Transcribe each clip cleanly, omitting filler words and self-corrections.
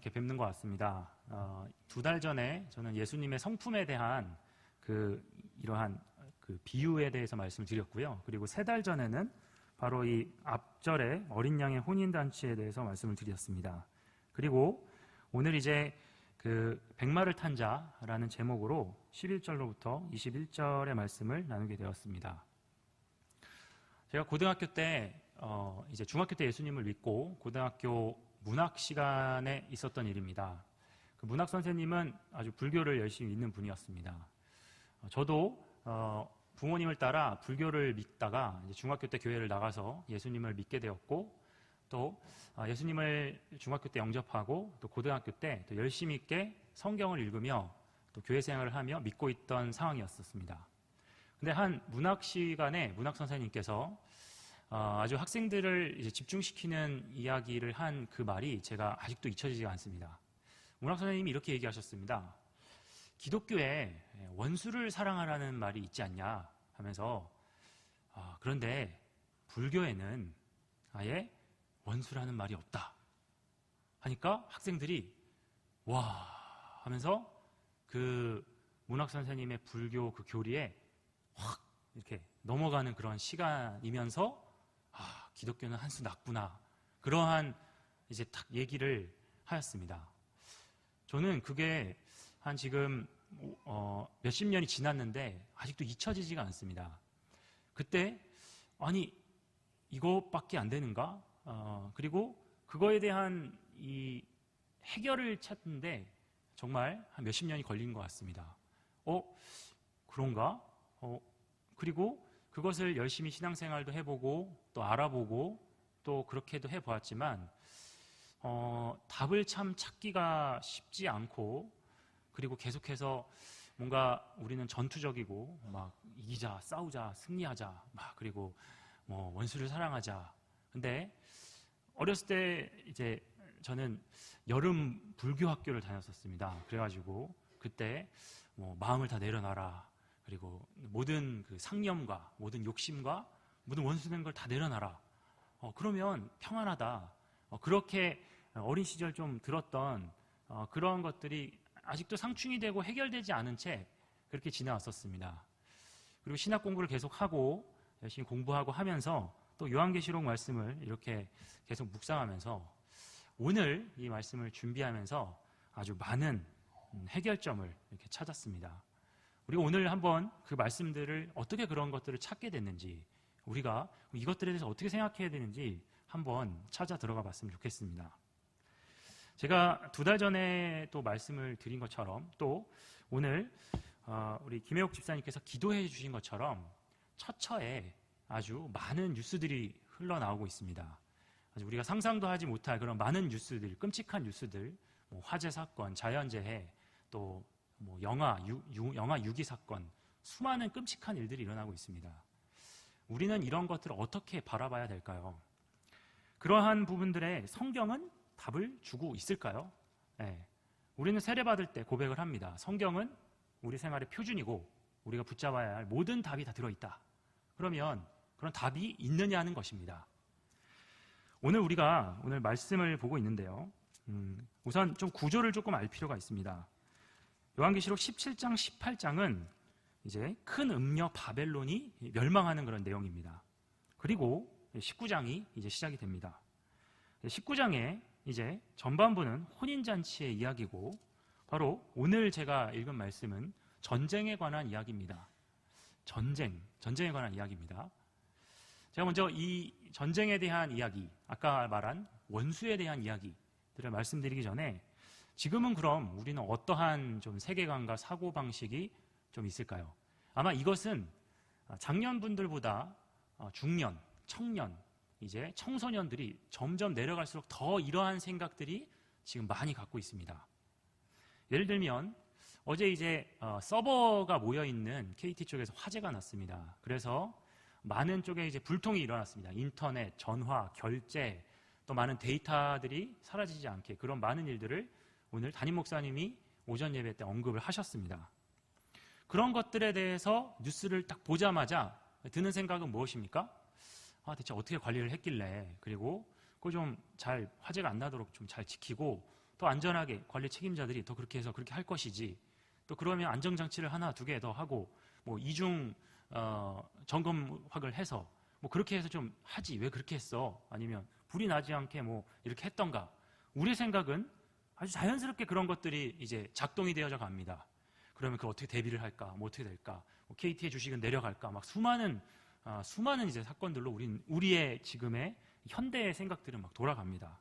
이렇게 뵙는 것 같습니다. 2달 전에 저는 예수님의 성품에 대한 이러한 비유에 대해서 말씀을 드렸고요. 그리고 3달 전에는 바로 이 앞절에 어린 양의 혼인잔치에 대해서 말씀을 드렸습니다. 그리고 오늘 이제 백마를 탄 자라는 제목으로 11절로부터 21절의 말씀을 나누게 되었습니다. 제가 고등학교 때, 이제 중학교 때 예수님을 믿고 고등학교 문학 시간에 있었던 일입니다. 그 문학 선생님은 아주 불교를 열심히 믿는 분이었습니다. 저도 부모님을 따라 불교를 믿다가 이제 중학교 때 교회를 나가서 예수님을 믿게 되었고, 또 예수님을 중학교 때 영접하고 또 고등학교 때 또 열심히 있게 성경을 읽으며 또 교회 생활을 하며 믿고 있던 상황이었습니다. 근데 한 문학 시간에 문학 선생님께서 아주 학생들을 이제 집중시키는 이야기를 한 그 말이 제가 아직도 잊혀지지가 않습니다. 문학 선생님이 이렇게 얘기하셨습니다. 기독교에 원수를 사랑하라는 말이 있지 않냐 하면서, 그런데 불교에는 아예 원수라는 말이 없다 하니까 학생들이 와 하면서 그 문학 선생님의 불교 그 교리에 확 이렇게 넘어가는 그런 시간이면서 기독교는 한 수 낫구나, 그러한 이제 딱 얘기를 하였습니다. 저는 그게 한 지금 몇십 년이 지났는데 아직도 잊혀지지가 않습니다. 그때 아니 이것밖에 안 되는가? 그리고 그거에 대한 이 해결을 찾는데 정말 한 몇십 년이 걸린 것 같습니다. 그런가? 그리고 그것을 열심히 신앙생활도 해보고 또 알아보고 또 그렇게도 해보았지만 답을 참 찾기가 쉽지 않고, 그리고 계속해서 뭔가 우리는 전투적이고 막 이기자, 싸우자, 승리하자, 그리고 뭐 원수를 사랑하자. 근데 어렸을 때 이제 저는 여름 불교 학교를 다녔었습니다. 그래가지고 그때 뭐 마음을 다 내려놔라, 그리고 모든 그 상념과 모든 욕심과 모든 원수된 걸 다 내려놔라. 그러면 평안하다. 그렇게 어린 시절 좀 들었던 그런 것들이 아직도 상충이 되고 해결되지 않은 채 그렇게 지나왔었습니다. 그리고 신학 공부를 계속하고 열심히 공부하고 하면서 또 요한계시록 말씀을 이렇게 계속 묵상하면서 오늘 이 말씀을 준비하면서 아주 많은 해결점을 이렇게 찾았습니다. 우리가 오늘 한번 그 말씀들을 어떻게 그런 것들을 찾게 됐는지, 우리가 이것들에 대해서 어떻게 생각해야 되는지 한번 찾아 들어가 봤으면 좋겠습니다. 제가 2달 전에 또 말씀을 드린 것처럼 또 오늘 우리 김혜옥 집사님께서 기도해 주신 것처럼 처처에 아주 많은 뉴스들이 흘러나오고 있습니다. 아주 우리가 상상도 하지 못할 그런 많은 뉴스들, 끔찍한 뉴스들, 뭐 화재 사건, 자연재해, 또 뭐 영아 유기 사건, 수많은 끔찍한 일들이 일어나고 있습니다. 우리는 이런 것들을 어떻게 바라봐야 될까요? 그러한 부분들에 성경은 답을 주고 있을까요? 우리는 세례받을 때 고백을 합니다. 성경은 우리 생활의 표준이고 우리가 붙잡아야 할 모든 답이 다 들어있다. 그러면 그런 답이 있느냐 하는 것입니다. 오늘 말씀을 보고 있는데요. 우선 좀 구조를 조금 알 필요가 있습니다. 요한계시록 17장, 18장은 이제 큰 음녀 바벨론이 멸망하는 그런 내용입니다. 그리고 19장이 이제 시작이 됩니다. 19장에 이제 전반부는 혼인잔치의 이야기고, 바로 오늘 제가 읽은 말씀은 전쟁에 관한 이야기입니다. 전쟁에 관한 이야기입니다. 제가 먼저 이 전쟁에 대한 이야기, 아까 말한 원수에 대한 이야기들을 말씀드리기 전에 지금은 그럼 우리는 어떠한 좀 세계관과 사고방식이 좀 있을까요? 아마 이것은 작년 분들보다 중년, 청년, 이제 청소년들이 점점 내려갈수록 더 이러한 생각들이 지금 많이 갖고 있습니다. 예를 들면 어제 이제 서버가 모여있는 KT 쪽에서 화재가 났습니다. 그래서 많은 쪽에 이제 불통이 일어났습니다. 인터넷, 전화, 결제, 또 많은 데이터들이 사라지지 않게, 그런 많은 일들을 오늘 담임 목사님이 오전 예배 때 언급을 하셨습니다. 그런 것들에 대해서 뉴스를 딱 보자마자 드는 생각은 무엇입니까? 대체 어떻게 관리를 했길래, 그리고 그거 좀 잘 화재가 안 나도록 좀 잘 지키고 더 안전하게 관리 책임자들이 더 그렇게 해서 그렇게 할 것이지, 또 그러면 안정장치를 하나 두 개 더 하고 뭐 이중 점검학을 해서 뭐 그렇게 해서 좀 하지, 왜 그렇게 했어? 아니면 불이 나지 않게 뭐 이렇게 했던가? 우리 생각은 아주 자연스럽게 그런 것들이 이제 작동이 되어져 갑니다. 그러면 그 어떻게 대비를 할까? 뭐 어떻게 될까? 뭐 KT의 주식은 내려갈까? 막 수많은 이제 사건들로 우리의 지금의 현대의 생각들은 막 돌아갑니다.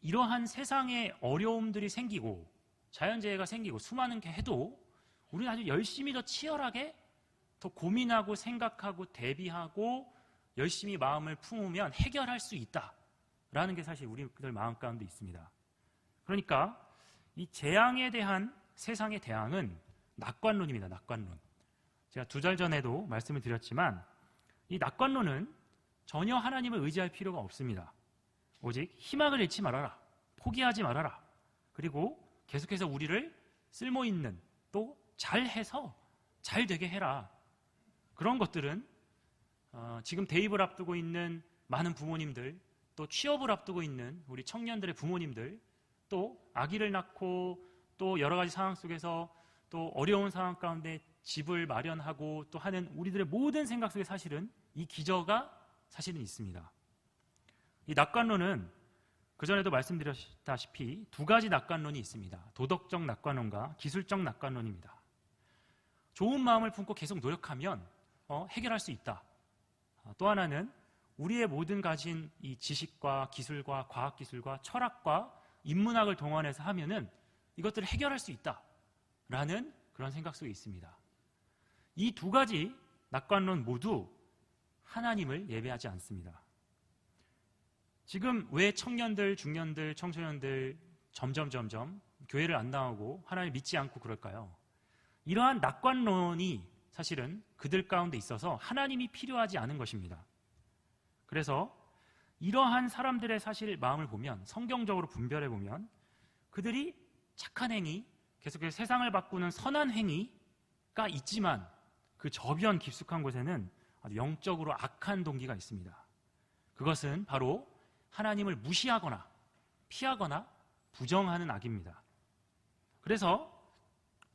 이러한 세상에 어려움들이 생기고 자연재해가 생기고 수많은 게 해도 우리는 아주 열심히 더 치열하게 더 고민하고 생각하고 대비하고 열심히 마음을 품으면 해결할 수 있다라는 게 사실 우리들 마음 가운데 있습니다. 그러니까 이 재앙에 대한 세상의 대항은 낙관론입니다. 낙관론. 제가 2달 전에도 말씀을 드렸지만 이 낙관론은 전혀 하나님을 의지할 필요가 없습니다. 오직 희망을 잃지 말아라. 포기하지 말아라. 그리고 계속해서 우리를 쓸모있는 또 잘해서 잘 되게 해라. 그런 것들은 지금 대입을 앞두고 있는 많은 부모님들, 또 취업을 앞두고 있는 우리 청년들의 부모님들, 또 아기를 낳고 또 여러 가지 상황 속에서 또 어려운 상황 가운데 집을 마련하고 또 하는 우리들의 모든 생각 속에 사실은 이 기저가 사실은 있습니다. 이 낙관론은 그전에도 말씀드렸다시피 2가지 낙관론이 있습니다. 도덕적 낙관론과 기술적 낙관론입니다. 좋은 마음을 품고 계속 노력하면 해결할 수 있다. 또 하나는 우리의 모든 가진 이 지식과 기술과 과학기술과 철학과 인문학을 동원해서 하면은 이것들을 해결할 수 있다라는 그런 생각 속에 있습니다. 이 2가지 낙관론 모두 하나님을 예배하지 않습니다. 지금 왜 청년들, 중년들, 청소년들 점점 교회를 안 나오고 하나님을 믿지 않고 그럴까요? 이러한 낙관론이 사실은 그들 가운데 있어서 하나님이 필요하지 않은 것입니다. 그래서 이러한 사람들의 사실 마음을 보면, 성경적으로 분별해 보면 그들이 착한 행위, 계속해서 세상을 바꾸는 선한 행위가 있지만 그 저변 깊숙한 곳에는 아주 영적으로 악한 동기가 있습니다. 그것은 바로 하나님을 무시하거나 피하거나 부정하는 악입니다. 그래서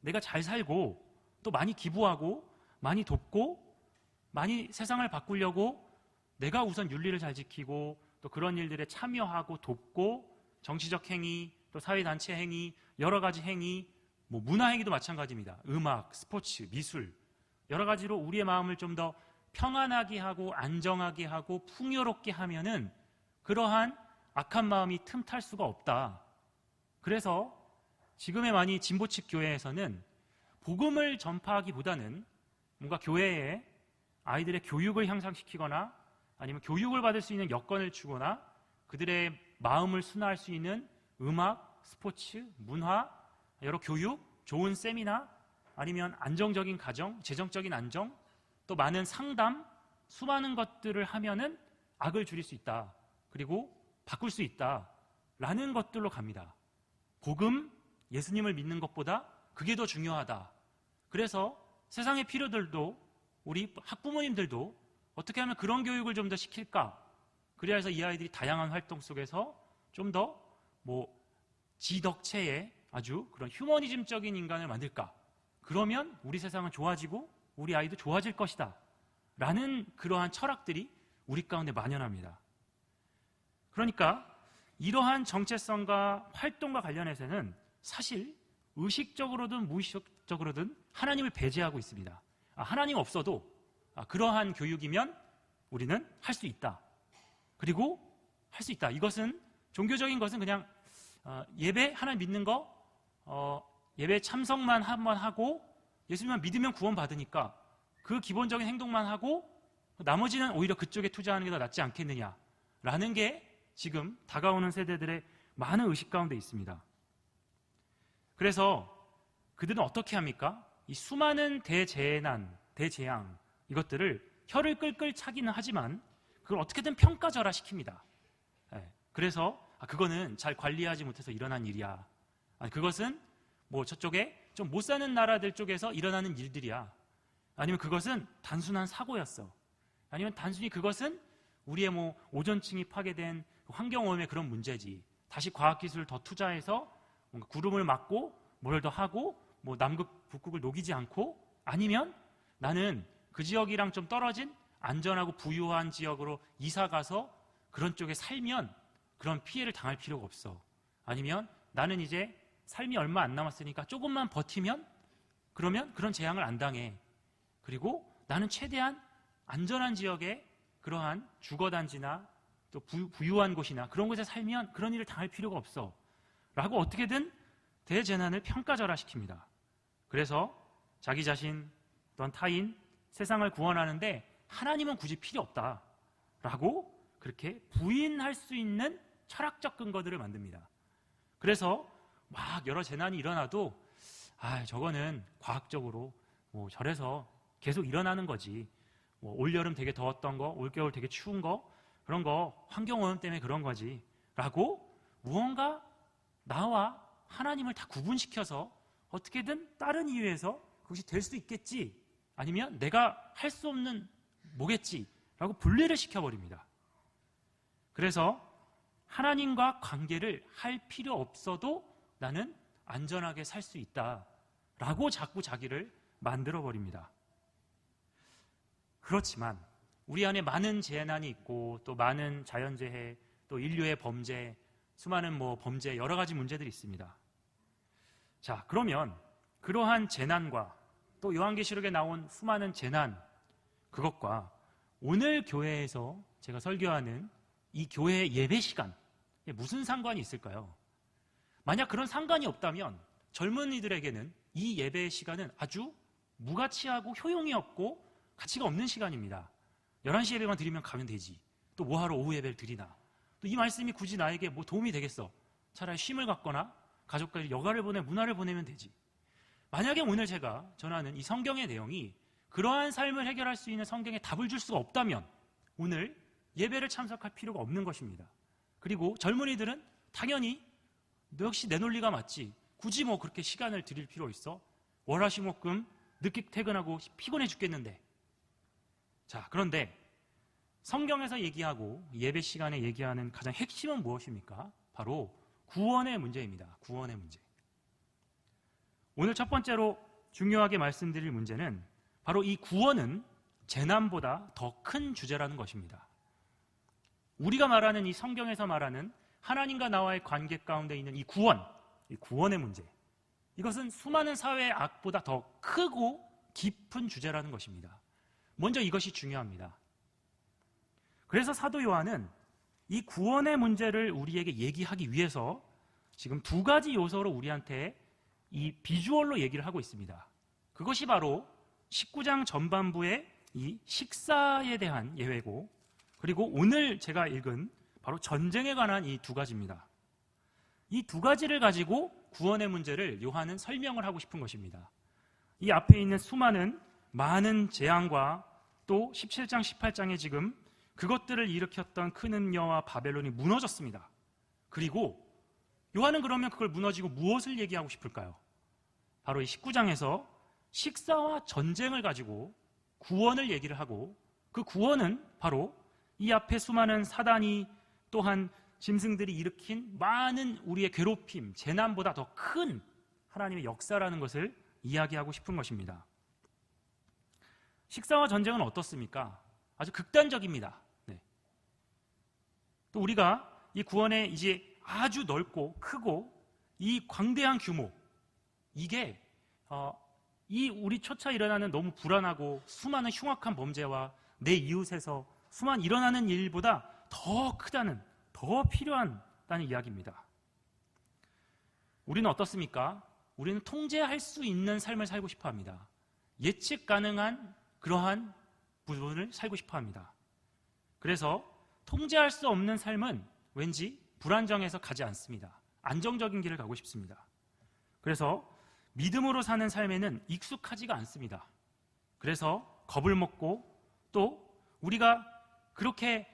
내가 잘 살고 또 많이 기부하고 많이 돕고 많이 세상을 바꾸려고 내가 우선 윤리를 잘 지키고 또 그런 일들에 참여하고 돕고 정치적 행위, 또 사회단체 행위, 여러 가지 행위, 뭐 문화행위도 마찬가지입니다. 음악, 스포츠, 미술, 여러 가지로 우리의 마음을 좀 더 평안하게 하고 안정하게 하고 풍요롭게 하면은 그러한 악한 마음이 틈탈 수가 없다. 그래서 지금의 많이 진보측 교회에서는 복음을 전파하기보다는 뭔가 교회에 아이들의 교육을 향상시키거나 아니면 교육을 받을 수 있는 여건을 주거나 그들의 마음을 순화할 수 있는 음악, 스포츠, 문화, 여러 교육, 좋은 세미나, 아니면 안정적인 가정, 재정적인 안정, 또 많은 상담, 수많은 것들을 하면은 악을 줄일 수 있다. 그리고 바꿀 수 있다라는 것들로 갑니다. 복음, 예수님을 믿는 것보다 그게 더 중요하다. 그래서 세상의 필요들도 우리 학부모님들도 어떻게 하면 그런 교육을 좀 더 시킬까? 그래야 해서 이 아이들이 다양한 활동 속에서 좀 더 지덕체의 아주 그런 휴머니즘적인 인간을 만들까? 그러면 우리 세상은 좋아지고 우리 아이도 좋아질 것이다. 라는 그러한 철학들이 우리 가운데 만연합니다. 그러니까 이러한 정체성과 활동과 관련해서는 사실 의식적으로든 무의식적으로든 하나님을 배제하고 있습니다. 하나님 없어도 그러한 교육이면 우리는 할 수 있다. 그리고 할 수 있다. 이것은 종교적인 것은 그냥 예배 하나님 믿는 거 예배 참석만 한번 하고 예수님만 믿으면 구원 받으니까 그 기본적인 행동만 하고 나머지는 오히려 그쪽에 투자하는 게 더 낫지 않겠느냐라는 게 지금 다가오는 세대들의 많은 의식 가운데 있습니다. 그래서 그들은 어떻게 합니까? 이 수많은 대재난, 대재앙 이것들을 혀를 끌끌 차기는 하지만 그걸 어떻게든 평가절하 시킵니다. 그래서 그거는 잘 관리하지 못해서 일어난 일이야. 그것은 뭐 저쪽에 좀 못 사는 나라들 쪽에서 일어나는 일들이야. 아니면 그것은 단순한 사고였어. 아니면 단순히 그것은 우리의 오존층이 파괴된 환경오염의 그런 문제지. 다시 과학기술을 더 투자해서 뭔가 구름을 막고 뭘 더 하고 뭐 남극, 북극을 녹이지 않고, 아니면 나는 그 지역이랑 좀 떨어진 안전하고 부유한 지역으로 이사 가서 그런 쪽에 살면 그런 피해를 당할 필요가 없어. 아니면 나는 이제 삶이 얼마 안 남았으니까 조금만 버티면 그러면 그런 재앙을 안 당해. 그리고 나는 최대한 안전한 지역에 그러한 주거단지나 또 부유한 곳이나 그런 곳에 살면 그런 일을 당할 필요가 없어 라고 어떻게든 대재난을 평가절하시킵니다. 그래서 자기 자신 또는 타인, 세상을 구원하는데 하나님은 굳이 필요 없다 라고 그렇게 부인할 수 있는 철학적 근거들을 만듭니다. 그래서 막 여러 재난이 일어나도 저거는 과학적으로 뭐 저래서 계속 일어나는 거지, 뭐 올여름 되게 더웠던 거, 올겨울 되게 추운 거, 그런 거 환경오염 때문에 그런 거지 라고 무언가 나와 하나님을 다 구분시켜서 어떻게든 다른 이유에서 그것이 될 수도 있겠지, 아니면 내가 할 수 없는 뭐겠지 라고 분리를 시켜버립니다. 그래서 하나님과 관계를 할 필요 없어도 나는 안전하게 살 수 있다 라고 자꾸 자기를 만들어버립니다. 그렇지만 우리 안에 많은 재난이 있고 또 많은 자연재해, 또 인류의 범죄, 수많은 범죄, 여러 가지 문제들이 있습니다. 자, 그러면 그러한 재난과 또 요한계시록에 나온 수많은 재난, 그것과 오늘 교회에서 제가 설교하는 이 교회의 예배 시간, 무슨 상관이 있을까요? 만약 그런 상관이 없다면 젊은이들에게는 이 예배 시간은 아주 무가치하고 효용이 없고 가치가 없는 시간입니다. 11시 예배만 드리면 가면 되지. 또 뭐하러 오후 예배를 드리나. 또 이 말씀이 굳이 나에게 뭐 도움이 되겠어. 차라리 쉼을 갖거나 가족과 여가를 보내 문화를 보내면 되지. 만약에 오늘 제가 전하는 이 성경의 내용이 그러한 삶을 해결할 수 있는 성경에 답을 줄 수가 없다면 오늘 예배를 참석할 필요가 없는 것입니다. 그리고 젊은이들은 당연히 너 역시 내 논리가 맞지. 굳이 그렇게 시간을 드릴 필요 있어? 월화수목금 늦게 퇴근하고 피곤해 죽겠는데. 자, 그런데 성경에서 얘기하고 예배 시간에 얘기하는 가장 핵심은 무엇입니까? 바로 구원의 문제입니다. 구원의 문제. 오늘 첫 번째로 중요하게 말씀드릴 문제는 바로 이 구원은 재난보다 더 큰 주제라는 것입니다. 우리가 말하는 이 성경에서 말하는 하나님과 나와의 관계 가운데 있는 이 구원의 문제, 이것은 수많은 사회의 악보다 더 크고 깊은 주제라는 것입니다. 먼저 이것이 중요합니다. 그래서 사도 요한은 이 구원의 문제를 우리에게 얘기하기 위해서 지금 두 가지 요소로 우리한테 이 비주얼로 얘기를 하고 있습니다. 그것이 바로 19장 전반부의 이 식사에 대한 예외고, 그리고 오늘 제가 읽은 바로 전쟁에 관한 이 두 가지입니다. 이 두 가지를 가지고 구원의 문제를 요한은 설명을 하고 싶은 것입니다. 이 앞에 있는 많은 재앙과 또 17장, 18장에 지금 그것들을 일으켰던 큰 음녀와 바벨론이 무너졌습니다. 그리고 요한은 그러면 그걸 무너지고 무엇을 얘기하고 싶을까요? 바로 이 19장에서 식사와 전쟁을 가지고 구원을 얘기를 하고, 그 구원은 바로 이 앞에 수많은 사단이 또한 짐승들이 일으킨 많은 우리의 괴롭힘, 재난보다 더 큰 하나님의 역사라는 것을 이야기하고 싶은 것입니다. 식사와 전쟁은 어떻습니까? 아주 극단적입니다. 네. 또 우리가 이 구원에 이제 아주 넓고 크고 이 광대한 규모, 이게 이 우리 초차 일어나는 너무 불안하고 수많은 흉악한 범죄와 내 이웃에서 수많은 일어나는 일보다 더 크다는, 더 필요하다는 이야기입니다. 우리는 어떻습니까? 우리는 통제할 수 있는 삶을 살고 싶어 합니다. 예측 가능한 그러한 부분을 살고 싶어 합니다. 그래서 통제할 수 없는 삶은 왠지 불안정해서 가지 않습니다. 안정적인 길을 가고 싶습니다. 그래서 믿음으로 사는 삶에는 익숙하지가 않습니다. 그래서 겁을 먹고, 또 우리가 그렇게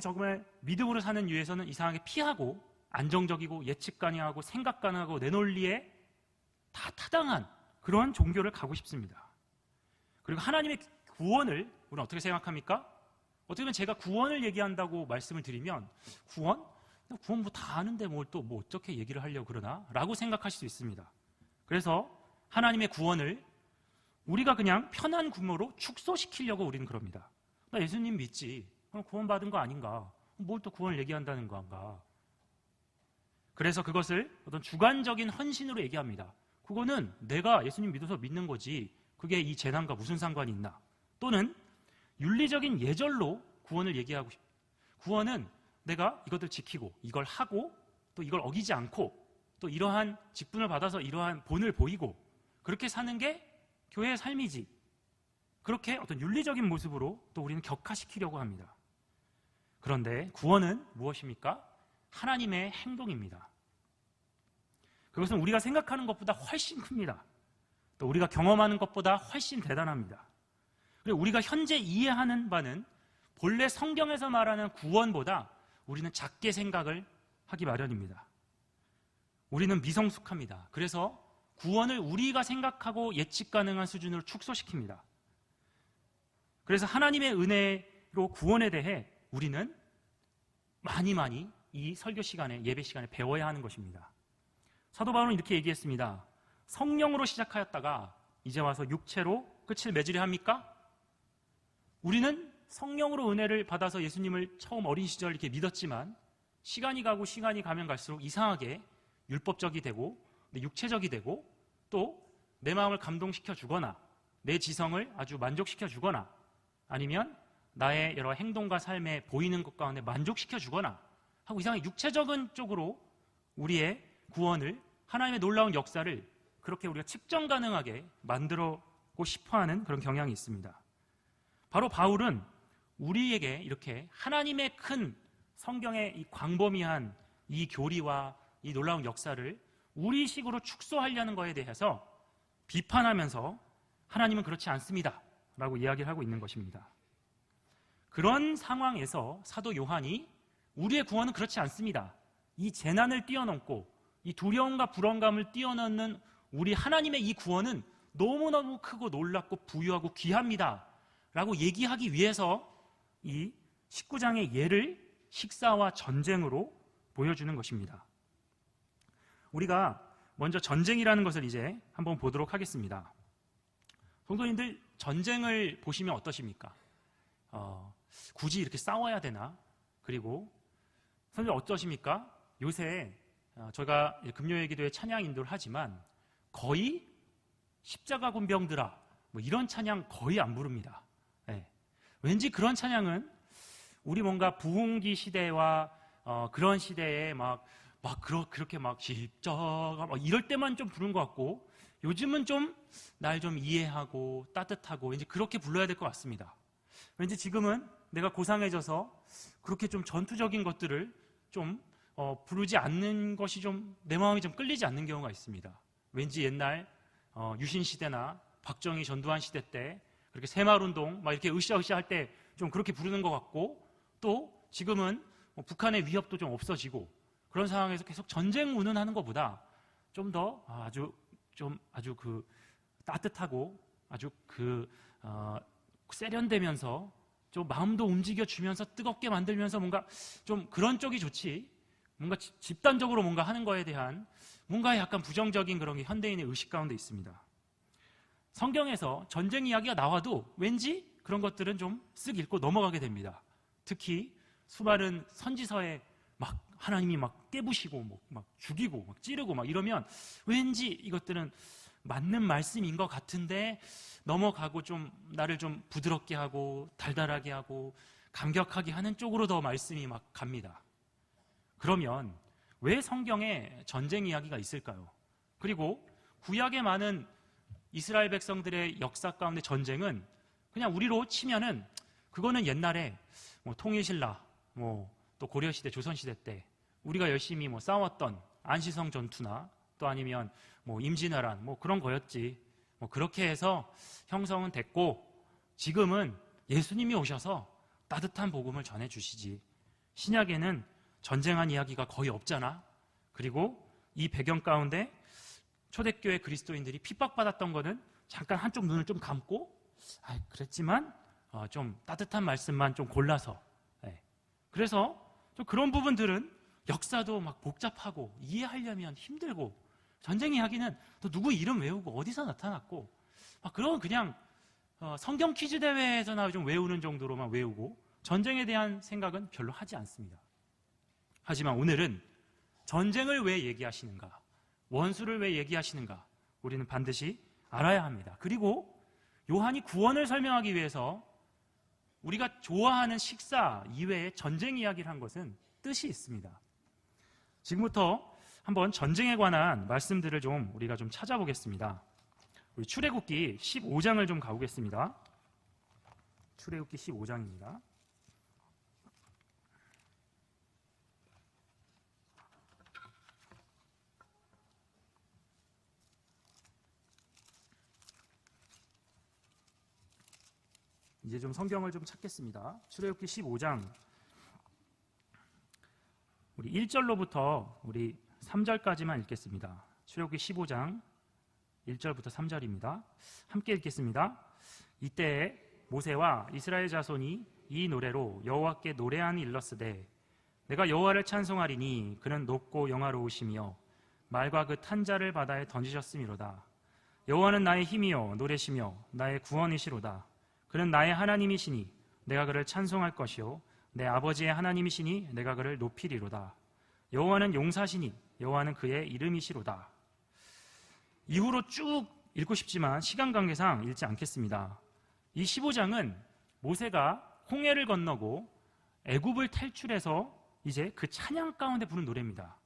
정말 믿음으로 사는 이유에서는 이상하게 피하고, 안정적이고 예측 가능하고 생각 가능하고 내 논리에 다 타당한 그런 종교를 가고 싶습니다. 그리고 하나님의 구원을 우리는 어떻게 생각합니까? 어떻게 보면 제가 구원을 얘기한다고 말씀을 드리면, 구원? 구원 뭐 다 아는데 뭘 또 뭐 어떻게 얘기를 하려고 그러나? 라고 생각하실 수 있습니다. 그래서 하나님의 구원을 우리가 그냥 편한 구모로 축소시키려고 우리는 그럽니다. 나 예수님 믿지. 그럼 구원받은 거 아닌가? 뭘 또 구원을 얘기한다는 건가? 그래서 그것을 어떤 주관적인 헌신으로 얘기합니다. 그거는 내가 예수님 믿어서 믿는 거지. 그게 이 재난과 무슨 상관이 있나? 또는 윤리적인 예절로 구원을 얘기하고 싶다. 구원은 내가 이것들 지키고 이걸 하고 또 이걸 어기지 않고 또 이러한 직분을 받아서 이러한 본을 보이고 그렇게 사는 게 교회의 삶이지. 그렇게 어떤 윤리적인 모습으로 또 우리는 격화시키려고 합니다. 그런데 구원은 무엇입니까? 하나님의 행동입니다. 그것은 우리가 생각하는 것보다 훨씬 큽니다. 또 우리가 경험하는 것보다 훨씬 대단합니다. 그리고 우리가 현재 이해하는 바는 본래 성경에서 말하는 구원보다 우리는 작게 생각을 하기 마련입니다. 우리는 미성숙합니다. 그래서 구원을 우리가 생각하고 예측 가능한 수준으로 축소시킵니다. 그래서 하나님의 은혜로 구원에 대해 우리는 많이 이 설교 시간에, 예배 시간에 배워야 하는 것입니다. 사도 바울은 이렇게 얘기했습니다. 성령으로 시작하였다가 이제 와서 육체로 끝을 맺으려 합니까? 우리는 성령으로 은혜를 받아서 예수님을 처음 어린 시절 이렇게 믿었지만 시간이 가고 시간이 가면 갈수록 이상하게 율법적이 되고 육체적이 되고 또 내 마음을 감동시켜 주거나 내 지성을 아주 만족시켜 주거나 아니면 나의 여러 행동과 삶에 보이는 것 가운데 만족시켜 주거나 하고 이상하게 육체적인 쪽으로 우리의 구원을 하나님의 놀라운 역사를 그렇게 우리가 측정 가능하게 만들고 싶어하는 그런 경향이 있습니다. 바로 바울은 우리에게 이렇게 하나님의 큰 성경의 이 광범위한 이 교리와 이 놀라운 역사를 우리식으로 축소하려는 것에 대해서 비판하면서 하나님은 그렇지 않습니다 라고 이야기를 하고 있는 것입니다. 그런 상황에서 사도 요한이 우리의 구원은 그렇지 않습니다. 이 재난을 뛰어넘고 이 두려움과 불안감을 뛰어넘는 우리 하나님의 이 구원은 너무너무 크고 놀랍고 부유하고 귀합니다 라고 얘기하기 위해서 이 19장의 예를 식사와 전쟁으로 보여주는 것입니다. 우리가 먼저 전쟁이라는 것을 이제 한번 보도록 하겠습니다. 성도님들 전쟁을 보시면 어떠십니까? 굳이 이렇게 싸워야 되나? 그리고 선생님 어떠십니까? 요새 저희가 금요일 기도에 찬양 인도를 하지만 거의 십자가 군병들아 뭐 이런 찬양 거의 안 부릅니다. 네. 왠지 그런 찬양은 우리 뭔가 부흥기 시대와 그런 시대에 그렇게 십자가 이럴 때만 좀 부르는 것 같고 요즘은 좀 날 좀 이해하고 따뜻하고 왠지 그렇게 불러야 될 것 같습니다. 왠지 지금은 내가 고상해져서 그렇게 좀 전투적인 것들을 좀 부르지 않는 것이 좀 내 마음이 좀 끌리지 않는 경우가 있습니다. 왠지 옛날 유신 시대나 박정희 전두환 시대 때 그렇게 새마을운동 막 이렇게 으쌰으쌰 할 때 좀 그렇게 부르는 것 같고 또 지금은 북한의 위협도 좀 없어지고 그런 상황에서 계속 전쟁 운운하는 것보다 좀 더 아주 따뜻하고 아주 세련되면서 좀 마음도 움직여주면서 뜨겁게 만들면서 뭔가 좀 그런 쪽이 좋지 뭔가 집단적으로 뭔가 하는 거에 대한 뭔가 약간 부정적인 그런 게 현대인의 의식 가운데 있습니다. 성경에서 전쟁 이야기가 나와도 왠지 그런 것들은 좀 쓱 읽고 넘어가게 됩니다. 특히 수많은 선지서에 하나님이 깨부시고 죽이고 찌르고 이러면 왠지 이것들은 맞는 말씀인 것 같은데 넘어가고 좀 나를 좀 부드럽게 하고 달달하게 하고 감격하게 하는 쪽으로 더 말씀이 갑니다. 그러면 왜 성경에 전쟁 이야기가 있을까요? 그리고 구약의 많은 이스라엘 백성들의 역사 가운데 전쟁은 그냥 우리로 치면은 그거는 옛날에 통일신라 또 고려시대 조선시대 때 우리가 열심히 싸웠던 안시성 전투나 또 아니면 임진왜란 그런 거였지 그렇게 해서 형성은 됐고 지금은 예수님이 오셔서 따뜻한 복음을 전해주시지 신약에는 전쟁한 이야기가 거의 없잖아. 그리고 이 배경 가운데 초대교회 그리스도인들이 핍박받았던 거는 잠깐 한쪽 눈을 좀 감고 그랬지만 좀 따뜻한 말씀만 좀 골라서 그래서 좀 그런 부분들은 역사도 막 복잡하고 이해하려면 힘들고 전쟁 이야기는 또 누구 이름 외우고 어디서 나타났고 막 그런 그냥 성경 퀴즈 대회에서나 좀 외우는 정도로만 외우고 전쟁에 대한 생각은 별로 하지 않습니다. 하지만 오늘은 전쟁을 왜 얘기하시는가, 원수를 왜 얘기하시는가 우리는 반드시 알아야 합니다. 그리고 요한이 구원을 설명하기 위해서 우리가 좋아하는 식사 이외에 전쟁 이야기를 한 것은 뜻이 있습니다. 지금부터 한번 전쟁에 관한 말씀들을 우리가 좀 찾아보겠습니다. 우리 출애굽기 15장을 좀 가보겠습니다. 출애굽기 15장입니다. 이제 좀 성경을 좀 찾겠습니다. 출애굽기 15장 우리 1절로부터 우리 3절까지만 읽겠습니다. 출애굽기 15장 1절부터 3절입니다. 함께 읽겠습니다. 이때 모세와 이스라엘 자손이 이 노래로 여호와께 노래하니 일렀으되 내가 여호와를 찬송하리니 그는 높고 영화로우시며 말과 그 탄자를 바다에 던지셨음이로다. 여호와는 나의 힘이요 노래시며 나의 구원이시로다. 그는 나의 하나님이시니 내가 그를 찬송할 것이요 내 아버지의 하나님이시니 내가 그를 높이리로다. 여호와는 용사시니 여호와는 그의 이름이시로다. 이후로 쭉 읽고 싶지만 시간 관계상 읽지 않겠습니다. 이 15장은 모세가 홍해를 건너고 애굽을 탈출해서 이제 그 찬양 가운데 부른 노래입니다.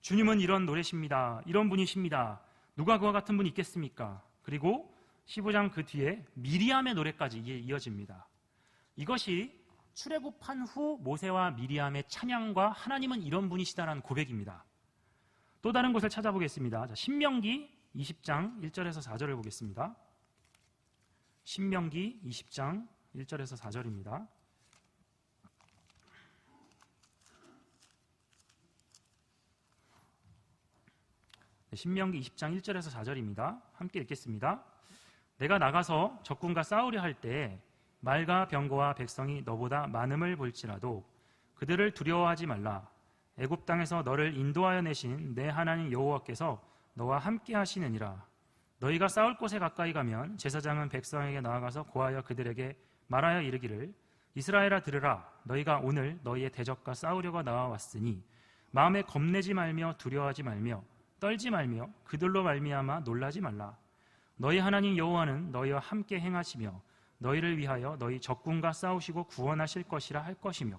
주님은 이런 노래십니다. 이런 분이십니다. 누가 그와 같은 분이 있겠습니까? 그리고 15장 그 뒤에 미리암의 노래까지 이어집니다. 이것이 출애굽한 후 모세와 미리암의 찬양과 하나님은 이런 분이시다라는 고백입니다. 또 다른 곳을 찾아보겠습니다. 자, 신명기 20장 1절에서 4절을 보겠습니다. 신명기 20장 1절에서 4절입니다. 신명기 20장 1절에서 4절입니다. 함께 읽겠습니다. 내가 나가서 적군과 싸우려 할 때 말과 병거와 백성이 너보다 많음을 볼지라도 그들을 두려워하지 말라. 애굽 땅에서 너를 인도하여 내신 내 하나님 여호와께서 너와 함께 하시느니라. 너희가 싸울 곳에 가까이 가면 제사장은 백성에게 나아가서 고하여 그들에게 말하여 이르기를 이스라엘아 들으라. 너희가 오늘 너희의 대적과 싸우려고 나와왔으니 마음에 겁내지 말며 두려워하지 말며 떨지 말며 그들로 말미암아 놀라지 말라. 너희 하나님 여호와는 너희와 함께 행하시며 너희를 위하여 너희 적군과 싸우시고 구원하실 것이라 할 것이며.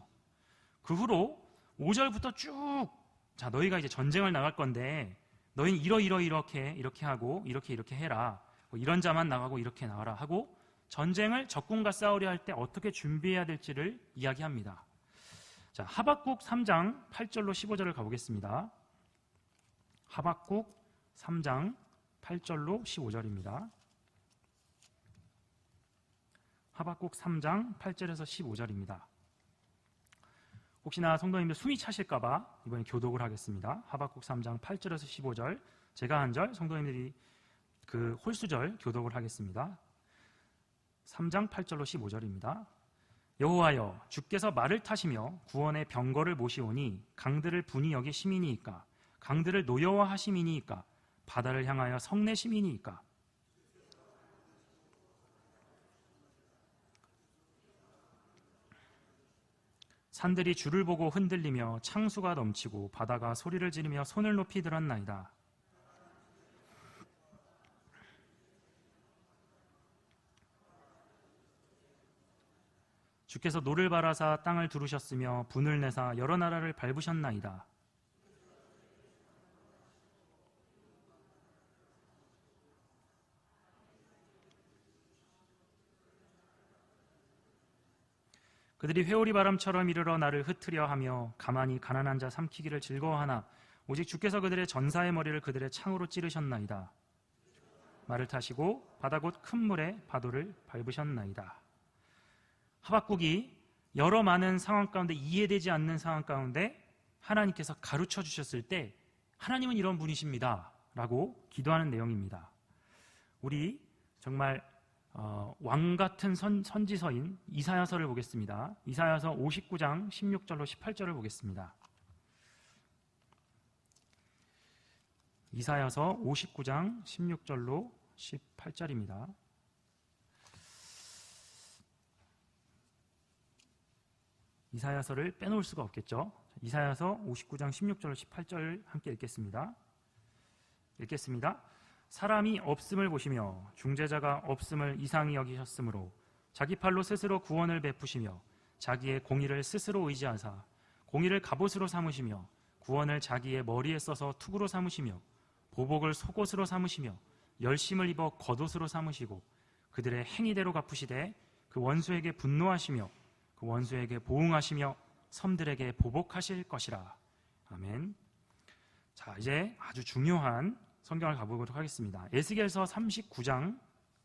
그 후로 5절부터 쭉 자 너희가 이제 전쟁을 나갈 건데 너희는 이렇게 하고 이렇게 해라. 이런 자만 나가고 이렇게 나가라 하고 전쟁을 적군과 싸우려 할 때 어떻게 준비해야 될지를 이야기합니다. 자, 하박국 3장 8절로 15절을 가보겠습니다. 하박국 3장 8절로 15절입니다. 하박국 3장 8절에서 15절입니다. 혹시나 성도님들 숨이 차실까봐 이번에 교독을 하겠습니다. 하박국 3장 8절에서 15절 제가 한 절, 성도님들이 그 홀수절 교독을 하겠습니다. 3장 8절로 15절입니다. 여호와여 주께서 말을 타시며 구원의 병거를 모시오니 강들을 분이 여기 시민이니까 강들을 노여워하심이니까 바다를 향하여 성내심이니까 산들이 주를 보고 흔들리며 창수가 넘치고 바다가 소리를 지르며 손을 높이 들었나이다. 주께서 노를 바라사 땅을 두르셨으며 분을 내사 여러 나라를 밟으셨나이다. 그들이 회오리 바람처럼 이르러 나를 흩으려 하며 가만히 가난한 자 삼키기를 즐거워하나 오직 주께서 그들의 전사의 머리를 그들의 창으로 찌르셨나이다. 말을 타시고 바다 곧 큰 물에 파도를 밟으셨나이다. 하박국이 여러 많은 상황 가운데 이해되지 않는 상황 가운데 하나님께서 가르쳐 주셨을 때 하나님은 이런 분이십니다 라고 기도하는 내용입니다. 우리 정말 왕같은 선지서인 이사야서를 보겠습니다. 이사야서 59장 16절로 18절을 보겠습니다. 이사야서 59장 16절로 18절입니다. 이사야서를 빼놓을 수가 없겠죠. 이사야서 59장 16절로 18절 함께 읽겠습니다. 사람이 없음을 보시며 중재자가 없음을 이상히 여기셨으므로 자기 팔로 스스로 구원을 베푸시며 자기의 공의를 스스로 의지하사 공의를 갑옷으로 삼으시며 구원을 자기의 머리에 써서 투구로 삼으시며 보복을 속옷으로 삼으시며 열심을 입어 겉옷으로 삼으시고 그들의 행위대로 갚으시되 그 원수에게 분노하시며 그 원수에게 보응하시며 섬들에게 보복하실 것이라. 아멘. 자, 이제 아주 중요한 성경을 가보도록 하겠습니다. 에스겔서 39장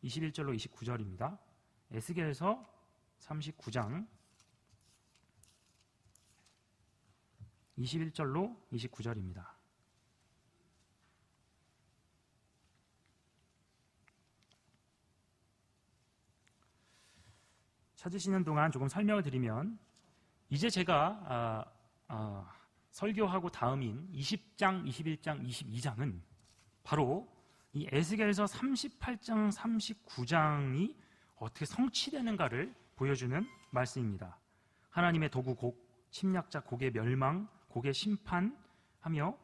21절로 29절입니다. 에스겔서 39장 21절로 29절입니다. 찾으시는 동안 조금 설명을 드리면, 이제 제가 설교하고 다음인 20장, 21장, 22장은 바로 이 에스겔서 38장, 39장이 어떻게 성취되는가를 보여주는 말씀입니다. 하나님의 도구 곡, 침략자 곡의 멸망, 곡의 심판하며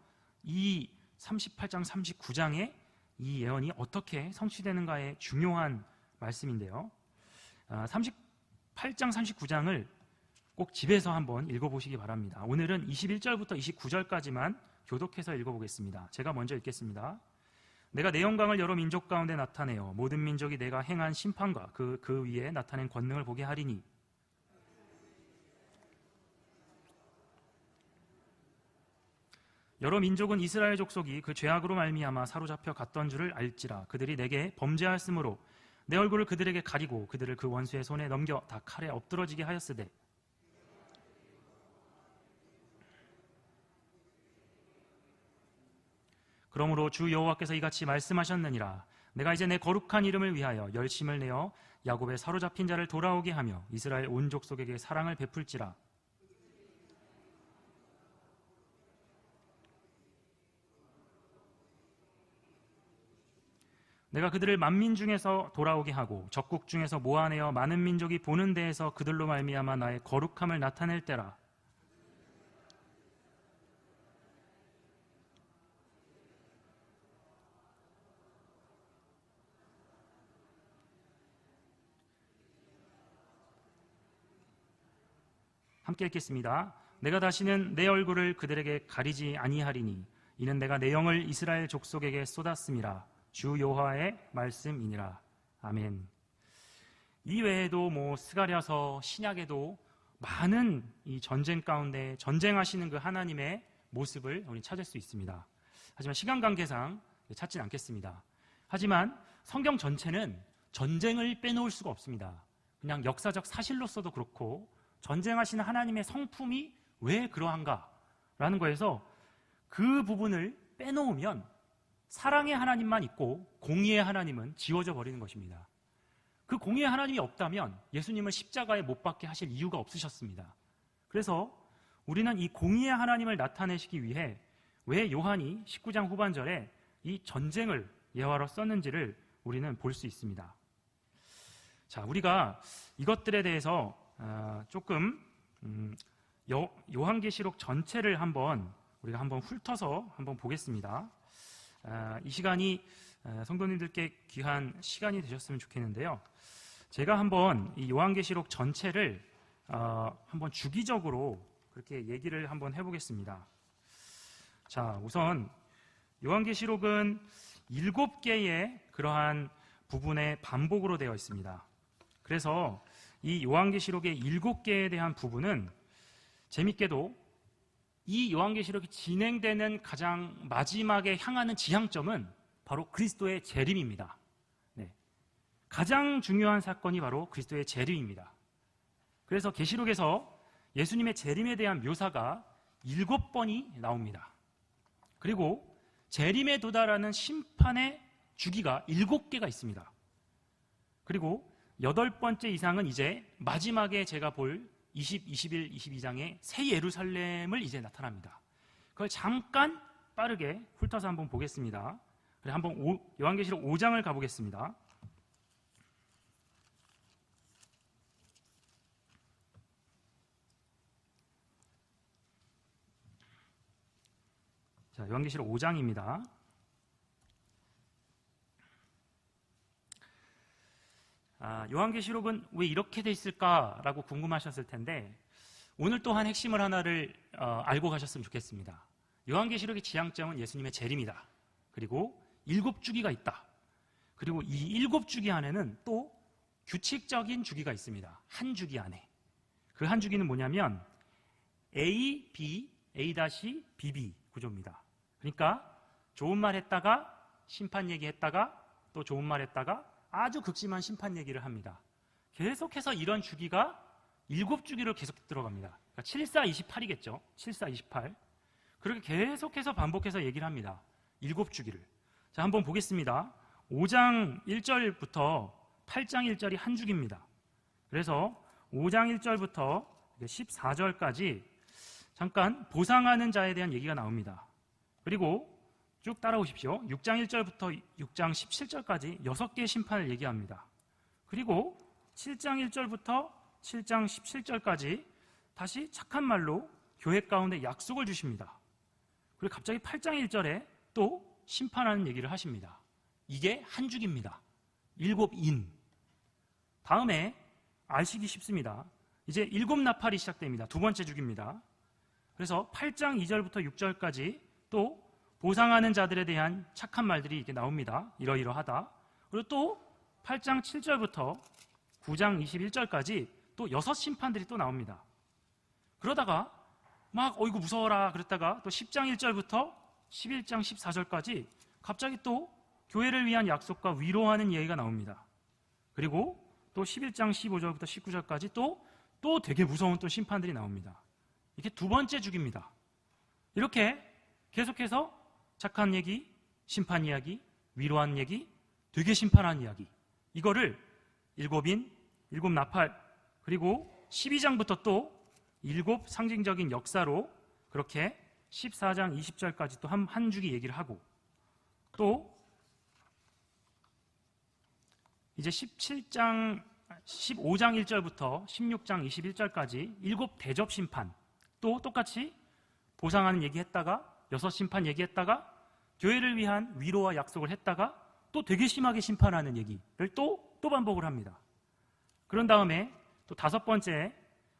이 38장, 39장의 이 예언이 어떻게 성취되는가의 중요한 말씀인데요. 38장, 39장을 꼭 집에서 한번 읽어보시기 바랍니다. 오늘은 21절부터 29절까지만 교독해서 읽어보겠습니다. 제가 먼저 읽겠습니다. 내가 내 영광을 여러 민족 가운데 나타내어 모든 민족이 내가 행한 심판과 그 위에 나타낸 권능을 보게 하리니 여러 민족은 이스라엘 족속이 그 죄악으로 말미암아 사로잡혀 갔던 줄을 알지라. 그들이 내게 범죄하였으므로 내 얼굴을 그들에게 가리고 그들을 그 원수의 손에 넘겨 다 칼에 엎드러지게 하였으되 그러므로 주 여호와께서 이같이 말씀하셨느니라. 내가 이제 내 거룩한 이름을 위하여 열심을 내어 야곱의 사로잡힌 자를 돌아오게 하며 이스라엘 온 족속에게 사랑을 베풀지라. 내가 그들을 만민 중에서 돌아오게 하고 적국 중에서 모아내어 많은 민족이 보는 데에서 그들로 말미암아 나의 거룩함을 나타낼 때라. 함께 읽겠습니다. 내가 다시는 내 얼굴을 그들에게 가리지 아니하리니 이는 내가 내 영을 이스라엘 족속에게 쏟았음이라. 주 여호와의 말씀이니라. 아멘. 이 외에도 스가랴서, 신약에도 많은 이 전쟁 가운데 전쟁하시는 그 하나님의 모습을 우리 찾을 수 있습니다. 하지만 시간 관계상 찾진 않겠습니다. 하지만 성경 전체는 전쟁을 빼놓을 수가 없습니다. 그냥 역사적 사실로서도 그렇고 전쟁하시는 하나님의 성품이 왜 그러한가라는 거에서 그 부분을 빼놓으면 사랑의 하나님만 있고 공의의 하나님은 지워져 버리는 것입니다. 그 공의의 하나님이 없다면 예수님을 십자가에 못 박게 하실 이유가 없으셨습니다. 그래서 우리는 이 공의의 하나님을 나타내시기 위해 왜 요한이 19장 후반절에 이 전쟁을 예화로 썼는지를 우리는 볼 수 있습니다. 자, 우리가 이것들에 대해서 조금 요한계시록 전체를 우리가 한번 훑어서 한번 보겠습니다. 이 시간이 성도님들께 귀한 시간이 되셨으면 좋겠는데요. 제가 한번 이 요한계시록 전체를 한번 주기적으로 그렇게 얘기를 한번 해보겠습니다. 자, 우선 요한계시록은 7개의 그러한 부분의 반복으로 되어 있습니다. 그래서 이 요한계시록의 7개에 대한 부분은 재밌게도 이 요한계시록이 진행되는 가장 마지막에 향하는 지향점은 바로 그리스도의 재림입니다. 네. 가장 중요한 사건이 바로 그리스도의 재림입니다. 그래서 계시록에서 예수님의 재림에 대한 묘사가 7번이 나옵니다. 그리고 재림에 도달하는 심판의 주기가 7개가 있습니다. 그리고 8번째 이상은 이제 마지막에 제가 볼 20, 21, 22장의 새 예루살렘을 이제 나타납니다. 그걸 잠깐 빠르게 훑어서 한번 보겠습니다. 그래, 한번 요한계시록 5장을 가보겠습니다. 자, 요한계시록 5장입니다. 요한계시록은 왜 이렇게 돼 있을까라고 궁금하셨을 텐데 오늘 또한 핵심을 하나를 알고 가셨으면 좋겠습니다. 요한계시록의 지향점은 예수님의 재림이다. 그리고 7주기가 있다. 그리고 이 7주기 안에는 또 규칙적인 주기가 있습니다. 한 주기 안에. 그 한 주기는 뭐냐면 A, B, A-BB 구조입니다. 그러니까 좋은 말 했다가 심판 얘기했다가 또 좋은 말 했다가 아주 극심한 심판 얘기를 합니다. 계속해서 이런 주기가 7주기로 계속 들어갑니다. 그러니까 7428이겠죠. 7428. 그렇게 계속해서 반복해서 얘기를 합니다. 7주기를. 자, 한번 보겠습니다. 5장 1절부터 8장 1절이 한 주기입니다. 그래서 5장 1절부터 14절까지 잠깐 보상하는 자에 대한 얘기가 나옵니다. 그리고 쭉 따라오십시오. 6장 1절부터 6장 17절까지 6개의 심판을 얘기합니다. 그리고 7장 1절부터 7장 17절까지 다시 착한 말로 교회 가운데 약속을 주십니다. 그리고 갑자기 8장 1절에 또 심판하는 얘기를 하십니다. 이게 한 주기입니다. 7인. 다음에 아시기 쉽습니다. 이제 7나팔이 시작됩니다. 두 번째 주기입니다. 그래서 8장 2절부터 6절까지 또 보상하는 자들에 대한 착한 말들이 이렇게 나옵니다. 이러이러하다. 그리고 또 8장 7절부터 9장 21절까지 또 6심판들이 또 나옵니다. 그러다가 막 어이구 무서워라 그랬다가 또 10장 1절부터 11장 14절까지 갑자기 또 교회를 위한 약속과 위로하는 얘기가 나옵니다. 그리고 또 11장 15절부터 19절까지 또 되게 무서운 또 심판들이 나옵니다. 이게 두 번째 주기입니다. 이렇게 계속해서 착한 얘기, 심판 이야기, 위로한 얘기, 되게 심판한 이야기, 이거를 7인, 7나팔, 그리고 12장부터 또 7 상징적인 역사로 그렇게 14장 20절까지 또 한 주기 얘기를 하고 또 이제 15장 1절부터 16장 21절까지 7 대접 심판, 또 똑같이 보상하는 얘기했다가 6 심판 얘기했다가 교회를 위한 위로와 약속을 했다가 또 되게 심하게 심판하는 얘기를 또 반복을 합니다. 그런 다음에 또 5번째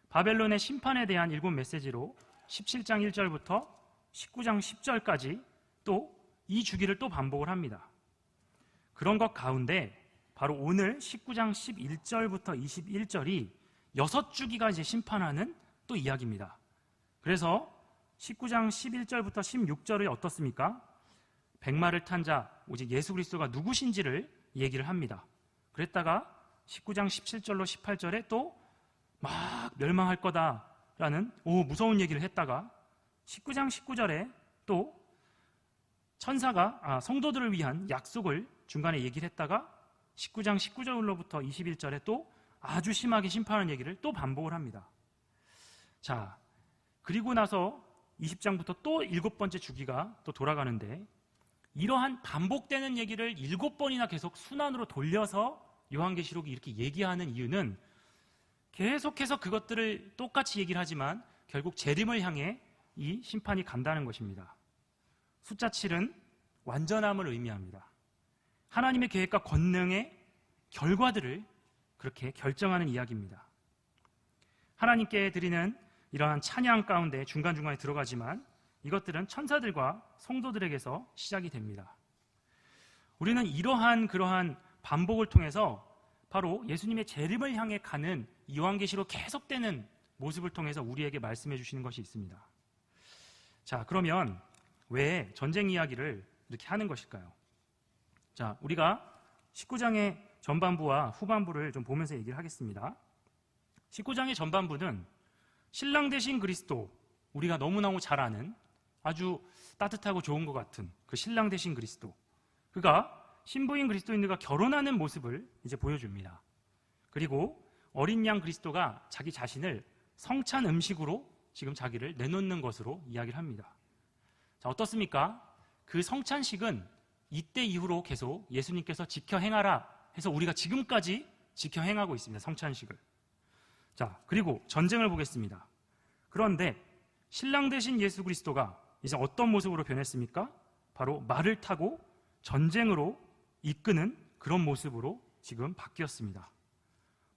바벨론의 심판에 대한 7 메시지로 17장 1절부터 19장 10절까지 또 이 주기를 또 반복을 합니다. 그런 것 가운데 바로 오늘 19장 11절부터 21절이 6주기가 이제 심판하는 또 이야기입니다. 그래서 19장 11절부터 16절이 어떻습니까? 백마를 탄 자, 오직 예수 그리스도가 누구신지를 얘기를 합니다. 그랬다가 19장 17절로 18절에 또 막 멸망할 거다라는 무서운 얘기를 했다가 19장 19절에 또 천사가 성도들을 위한 약속을 중간에 얘기를 했다가 19장 19절로부터 21절에 또 아주 심하게 심판하는 얘기를 또 반복을 합니다. 자, 그리고 나서 20장부터 또 7번째 주기가 또 돌아가는데 이러한 반복되는 얘기를 7번이나 계속 순환으로 돌려서 요한계시록이 이렇게 얘기하는 이유는 계속해서 그것들을 똑같이 얘기를 하지만 결국 재림을 향해 이 심판이 간다는 것입니다. 숫자 7은 완전함을 의미합니다. 하나님의 계획과 권능의 결과들을 그렇게 결정하는 이야기입니다. 하나님께 드리는 이러한 찬양 가운데 중간중간에 들어가지만 이것들은 천사들과 성도들에게서 시작이 됩니다. 우리는 그러한 반복을 통해서 바로 예수님의 재림을 향해 가는 요한계시록 계속되는 모습을 통해서 우리에게 말씀해 주시는 것이 있습니다. 자, 그러면 왜 전쟁 이야기를 이렇게 하는 것일까요? 자, 우리가 19장의 전반부와 후반부를 좀 보면서 얘기를 하겠습니다. 19장의 전반부는 신랑 되신 그리스도, 우리가 너무너무 잘 아는 아주 따뜻하고 좋은 것 같은 그 신랑 되신 그리스도, 그가 신부인 그리스도인들과 결혼하는 모습을 이제 보여줍니다. 그리고 어린 양 그리스도가 자기 자신을 성찬 음식으로 지금 자기를 내놓는 것으로 이야기를 합니다. 자, 어떻습니까? 그 성찬식은 이때 이후로 계속 예수님께서 지켜 행하라 해서 우리가 지금까지 지켜 행하고 있습니다. 성찬식을. 자, 그리고 전쟁을 보겠습니다. 그런데 신랑 되신 예수 그리스도가 이제 어떤 모습으로 변했습니까? 바로 말을 타고 전쟁으로 이끄는 그런 모습으로 지금 바뀌었습니다.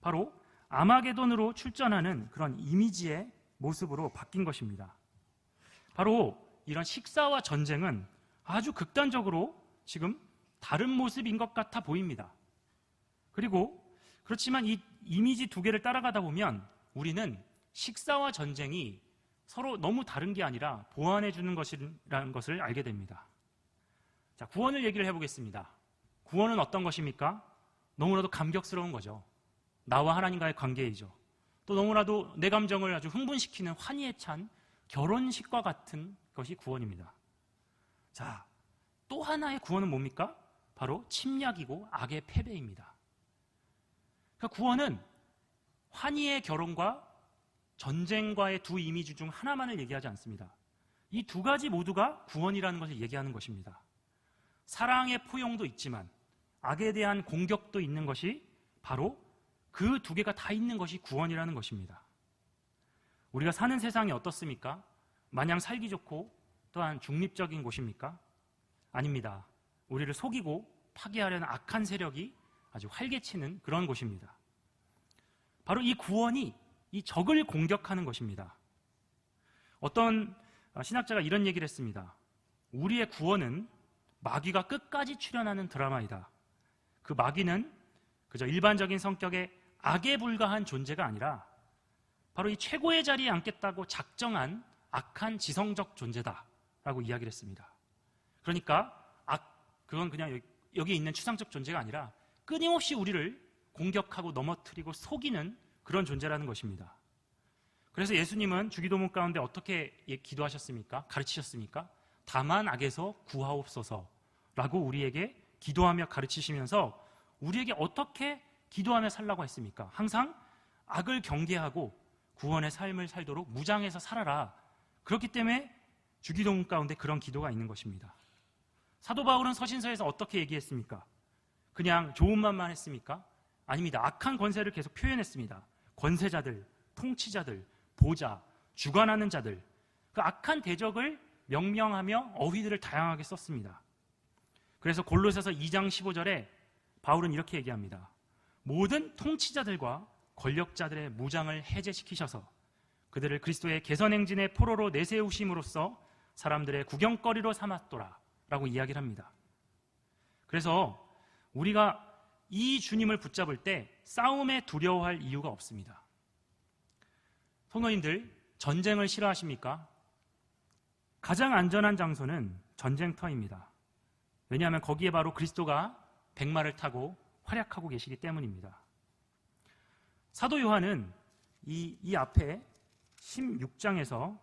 바로 아마게돈으로 출전하는 그런 이미지의 모습으로 바뀐 것입니다. 바로 이런 식사와 전쟁은 아주 극단적으로 지금 다른 모습인 것 같아 보입니다. 그리고 그렇지만 이 이미지 두 개를 따라가다 보면 우리는 식사와 전쟁이 서로 너무 다른 게 아니라 보완해 주는 것이라는 것을 알게 됩니다. 자, 구원을 얘기를 해보겠습니다. 구원은 어떤 것입니까? 너무나도 감격스러운 거죠. 나와 하나님과의 관계이죠. 또 너무나도 내 감정을 아주 흥분시키는 환희에 찬 결혼식과 같은 것이 구원입니다. 자, 또 하나의 구원은 뭡니까? 바로 침략이고 악의 패배입니다. 그러니까 구원은 환희의 결혼과 전쟁과의 두 이미지 중 하나만을 얘기하지 않습니다. 이 두 가지 모두가 구원이라는 것을 얘기하는 것입니다. 사랑의 포용도 있지만 악에 대한 공격도 있는 것이 바로 그 두 개가 다 있는 것이 구원이라는 것입니다. 우리가 사는 세상이 어떻습니까? 마냥 살기 좋고 또한 중립적인 곳입니까? 아닙니다. 우리를 속이고 파괴하려는 악한 세력이 아주 활개치는 그런 곳입니다. 바로 이 구원이 이 적을 공격하는 것입니다. 어떤 신학자가 이런 얘기를 했습니다. 우리의 구원은 마귀가 끝까지 출현하는 드라마이다. 그 마귀는 그저 일반적인 성격의 악에 불과한 존재가 아니라 바로 이 최고의 자리에 앉겠다고 작정한 악한 지성적 존재다라고 이야기를 했습니다. 그러니까 그건 그냥 여기에 있는 추상적 존재가 아니라 끊임없이 우리를 공격하고 넘어뜨리고 속이는 그런 존재라는 것입니다. 그래서 예수님은 주기도문 가운데 어떻게 기도하셨습니까? 가르치셨습니까? 다만 악에서 구하옵소서라고 우리에게 기도하며 가르치시면서 우리에게 어떻게 기도하며 살라고 했습니까? 항상 악을 경계하고 구원의 삶을 살도록 무장해서 살아라. 그렇기 때문에 주기도문 가운데 그런 기도가 있는 것입니다. 사도 바울은 서신서에서 어떻게 얘기했습니까? 그냥 좋은 말만 했습니까? 아닙니다. 악한 권세를 계속 표현했습니다. 권세자들, 통치자들, 보자, 주관하는 자들, 그 악한 대적을 명명하며 어휘들을 다양하게 썼습니다. 그래서 골로새서 2장 15절에 바울은 이렇게 얘기합니다. 모든 통치자들과 권력자들의 무장을 해제시키셔서 그들을 그리스도의 개선행진의 포로로 내세우심으로써 사람들의 구경거리로 삼았더라 라고 이야기를 합니다. 그래서 우리가 이 주님을 붙잡을 때 싸움에 두려워할 이유가 없습니다. 성도님들, 전쟁을 싫어하십니까? 가장 안전한 장소는 전쟁터입니다. 왜냐하면 거기에 바로 그리스도가 백마를 타고 활약하고 계시기 때문입니다. 사도 요한은 이 앞에 16장에서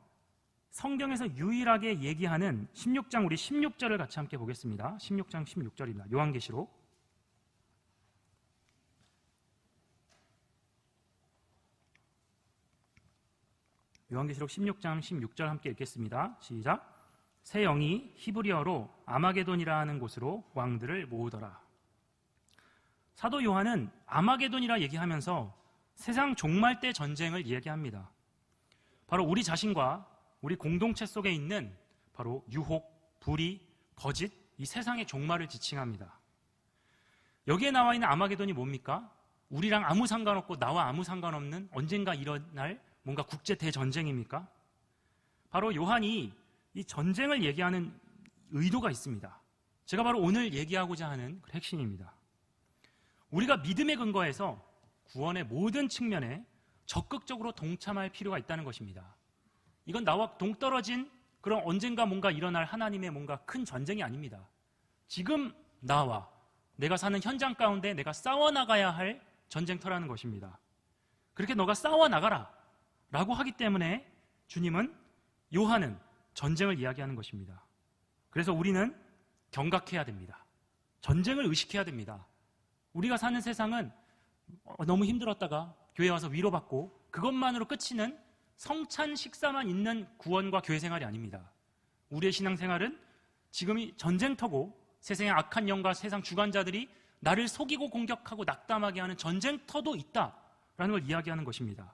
성경에서 유일하게 얘기하는 16장 우리 16절을 같이 함께 보겠습니다. 16장 16절입니다. 요한계시록 요한계시록 16장 16절 함께 읽겠습니다. 시작. 새 영이 히브리어로 아마게돈이라 하는 곳으로 왕들을 모으더라. 사도 요한은 아마게돈이라 얘기하면서 세상 종말 때 전쟁을 이야기합니다. 바로 우리 자신과 우리 공동체 속에 있는 바로 유혹, 불의, 거짓, 이 세상의 종말을 지칭합니다. 여기에 나와 있는 아마게돈이 뭡니까? 우리랑 아무 상관없고 나와 아무 상관없는 언젠가 일어날 뭔가 국제 대전쟁입니까? 바로 요한이 이 전쟁을 얘기하는 의도가 있습니다. 제가 바로 오늘 얘기하고자 하는 그 핵심입니다. 우리가 믿음에 근거해서 구원의 모든 측면에 적극적으로 동참할 필요가 있다는 것입니다. 이건 나와 동떨어진 그런 언젠가 뭔가 일어날 하나님의 뭔가 큰 전쟁이 아닙니다. 지금 나와 내가 사는 현장 가운데 내가 싸워나가야 할 전쟁터라는 것입니다. 그렇게 너가 싸워나가라 라고 하기 때문에 주님은 요한은 전쟁을 이야기하는 것입니다. 그래서 우리는 경각해야 됩니다. 전쟁을 의식해야 됩니다. 우리가 사는 세상은 너무 힘들었다가 교회 와서 위로받고 그것만으로 끝이는 성찬 식사만 있는 구원과 교회 생활이 아닙니다. 우리의 신앙생활은 지금이 전쟁터고 세상의 악한 영과 세상 주관자들이 나를 속이고 공격하고 낙담하게 하는 전쟁터도 있다라는 걸 이야기하는 것입니다.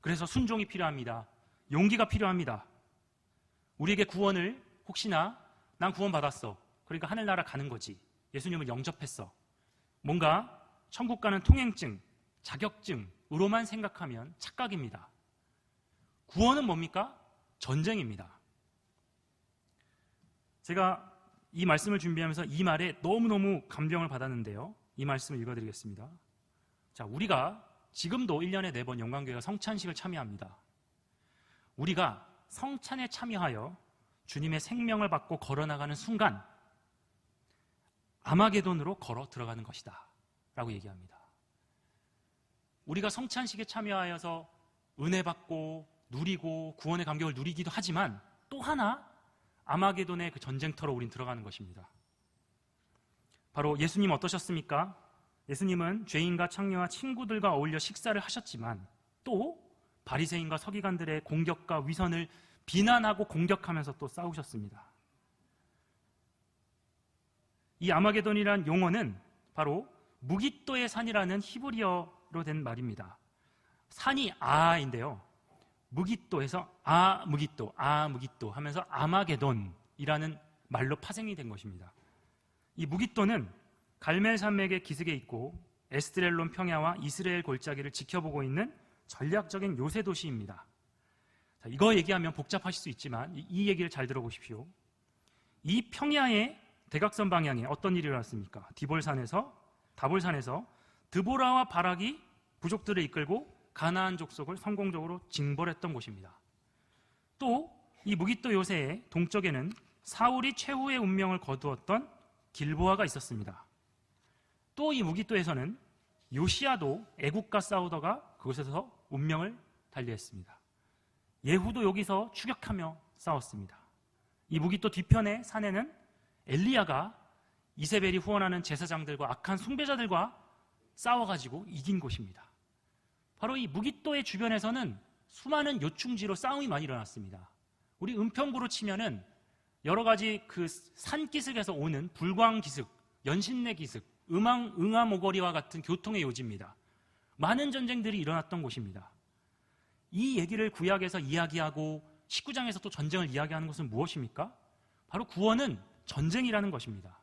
그래서 순종이 필요합니다. 용기가 필요합니다. 우리에게 구원을 혹시나 난 구원받았어. 그러니까 하늘나라 가는 거지. 예수님을 영접했어. 뭔가 천국 가는 통행증, 자격증으로만 생각하면 착각입니다. 구원은 뭡니까? 전쟁입니다. 제가 이 말씀을 준비하면서 이 말에 너무너무 감명을 받았는데요. 이 말씀을 읽어드리겠습니다. 자, 우리가 지금도 1년에 4번 영광교회가 성찬식을 참여합니다. 우리가 성찬에 참여하여 주님의 생명을 받고 걸어나가는 순간 아마게돈으로 걸어 들어가는 것이다 라고 얘기합니다. 우리가 성찬식에 참여하여서 은혜 받고 누리고 구원의 감격을 누리기도 하지만 또 하나 아마게돈의 그 전쟁터로 우린 들어가는 것입니다. 바로 예수님 어떠셨습니까? 예수님은 죄인과 창녀와 친구들과 어울려 식사를 하셨지만 또 바리새인과 서기관들의 공격과 위선을 비난하고 공격하면서 또 싸우셨습니다. 이 아마게돈이란 용어는 바로 무깃도의 산이라는 히브리어로 된 말입니다. 산이 아인데요. 무깃도에서 무깃도 하면서 아마게돈이라는 말로 파생이 된 것입니다. 이 무깃도는 갈멜 산맥의 기슭에 있고 에스드렐론 평야와 이스라엘 골짜기를 지켜보고 있는 전략적인 요새 도시입니다. 자, 이거 얘기하면 복잡하실 수 있지만 이 얘기를 잘 들어보십시오. 이 평야의 대각선 방향에 어떤 일이 일어났습니까? 다볼산에서 드보라와 바락이 부족들을 이끌고 가나안 족속을 성공적으로 징벌했던 곳입니다. 또 이 무깃도 요새의 동쪽에는 사울이 최후의 운명을 거두었던 길보아가 있었습니다. 또 이 무깃도에서는 요시야도 애국과 싸우다가 그곳에서 운명을 달리했습니다. 예후도 여기서 추격하며 싸웠습니다. 이 무깃도 뒤편의 산에는 엘리야가 이세벨이 후원하는 제사장들과 악한 숭배자들과 싸워가지고 이긴 곳입니다. 바로 이 무깃도의 주변에서는 수많은 요충지로 싸움이 많이 일어났습니다. 우리 은평구로 치면은 여러 가지 그 산기슭에서 오는 불광기슭, 연신내 기슭, 응암오거리와 같은 교통의 요지입니다. 많은 전쟁들이 일어났던 곳입니다. 이 얘기를 구약에서 이야기하고 19장에서 또 전쟁을 이야기하는 것은 무엇입니까? 바로 구원은 전쟁이라는 것입니다.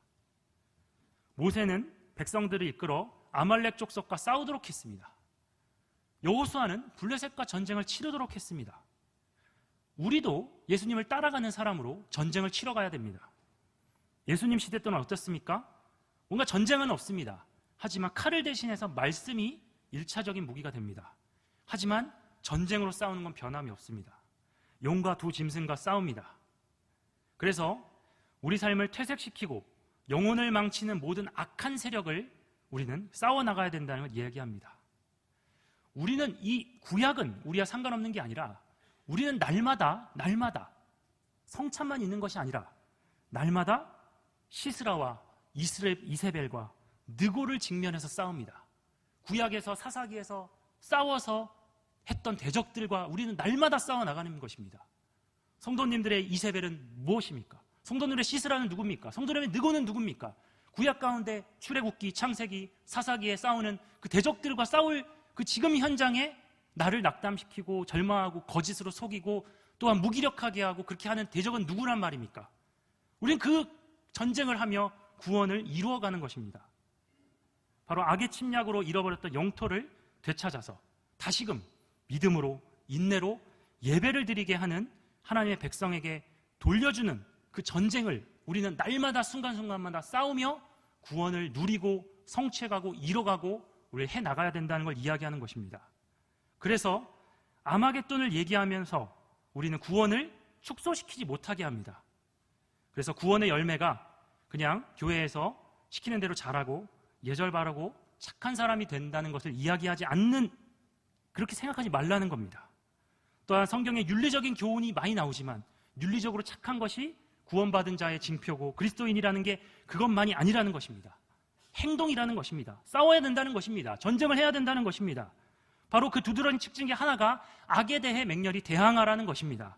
모세는 백성들을 이끌어 아말렉 족속과 싸우도록 했습니다. 여호수아는 블레셋과 전쟁을 치르도록 했습니다. 우리도 예수님을 따라가는 사람으로 전쟁을 치러 가야 됩니다. 예수님 시대 때는 어떻습니까? 뭔가 전쟁은 없습니다. 하지만 칼을 대신해서 말씀이 1차적인 무기가 됩니다. 하지만 전쟁으로 싸우는 건 변함이 없습니다. 용과 두 짐승과 싸웁니다. 그래서 우리 삶을 퇴색시키고 영혼을 망치는 모든 악한 세력을 우리는 싸워나가야 된다는 걸 이야기합니다. 우리는 이 구약은 우리와 상관없는 게 아니라 우리는 날마다 성찬만 있는 것이 아니라 날마다 시스라와 이세벨과 느고를 직면해서 싸웁니다. 구약에서 사사기에서 싸워서 했던 대적들과 우리는 날마다 싸워나가는 것입니다. 성도님들의 이세벨은 무엇입니까? 성도님들의 시스라는 누굽니까? 성도님의 느고는 누굽니까? 구약 가운데 출애굽기, 창세기, 사사기에 싸우는 그 대적들과 싸울 그 지금 현장에 나를 낙담시키고 절망하고 거짓으로 속이고 또한 무기력하게 하고 그렇게 하는 대적은 누구란 말입니까? 우리는 그 전쟁을 하며 구원을 이루어가는 것입니다. 바로 악의 침략으로 잃어버렸던 영토를 되찾아서 다시금 믿음으로 인내로 예배를 드리게 하는 하나님의 백성에게 돌려주는 그 전쟁을 우리는 날마다 순간순간마다 싸우며 구원을 누리고 성취해가고 이뤄가고 우리를 해나가야 된다는 걸 이야기하는 것입니다. 그래서 아마겟돈을 얘기하면서 우리는 구원을 축소시키지 못하게 합니다. 그래서 구원의 열매가 그냥 교회에서 시키는 대로 잘하고 예절 바르고 착한 사람이 된다는 것을 이야기하지 않는, 그렇게 생각하지 말라는 겁니다. 또한 성경에 윤리적인 교훈이 많이 나오지만 윤리적으로 착한 것이 구원받은 자의 징표고 그리스도인이라는 게 그것만이 아니라는 것입니다. 행동이라는 것입니다. 싸워야 된다는 것입니다. 전쟁을 해야 된다는 것입니다. 바로 그 두드러진 측 중에 하나가 악에 대해 맹렬히 대항하라는 것입니다.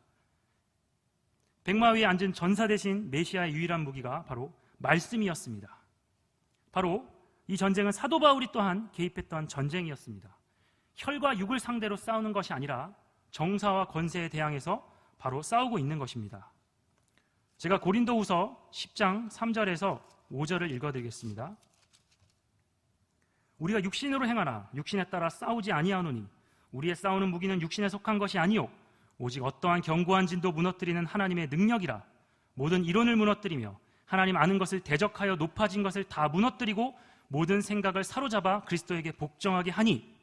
백마 위에 앉은 전사 대신 메시아의 유일한 무기가 바로 말씀이었습니다. 바로 이 전쟁은 사도 바울이 또한 개입했던 전쟁이었습니다. 혈과 육을 상대로 싸우는 것이 아니라 정사와 권세에 대항해서 바로 싸우고 있는 것입니다. 제가 고린도후서 10장 3절에서 5절을 읽어드리겠습니다. 우리가 육신으로 행하나 육신에 따라 싸우지 아니하노니 우리의 싸우는 무기는 육신에 속한 것이 아니요 오직 어떠한 견고한 진도 무너뜨리는 하나님의 능력이라. 모든 이론을 무너뜨리며 하나님 아는 것을 대적하여 높아진 것을 다 무너뜨리고 모든 생각을 사로잡아 그리스도에게 복종하게 하니.